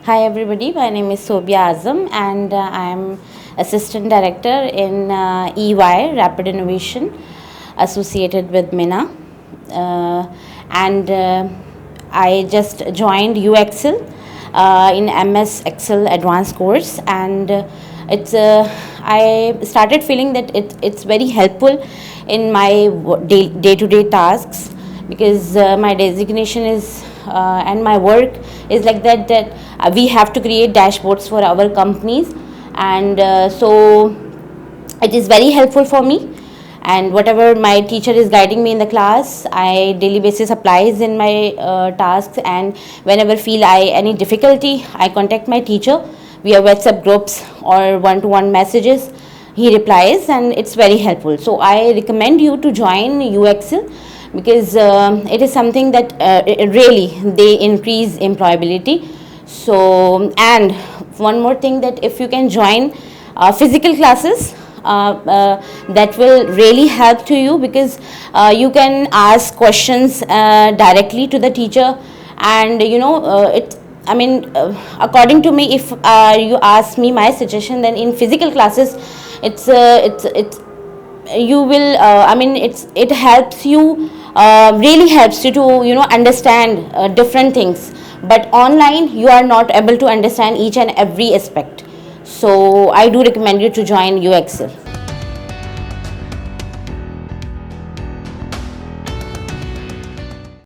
Hi everybody, my name is Sobia Azam and I am Assistant Director in EY, Rapid Innovation, associated with MINA. And I just joined YouExcel in MS Excel Advanced course, and I started feeling that it's very helpful in my day-to-day tasks, because my designation is and my work is like that we have to create dashboards for our companies, and so it is very helpful for me. And whatever my teacher is guiding me in the class, I daily basis applies in my tasks, and whenever feel I any difficulty, I contact my teacher via WhatsApp groups or one-to-one messages. He replies, and it's very helpful. So I recommend you to join YouExcel, because it is something that really they increase employability. So, and one more thing, that if you can join physical classes, that will really help to you, because you can ask questions directly to the teacher, and according to me, if you ask me my suggestion, then in physical classes, it's you will it helps you, really helps you to understand different things, but online you are not able to understand each and every aspect. So I do recommend you to join YouExcel.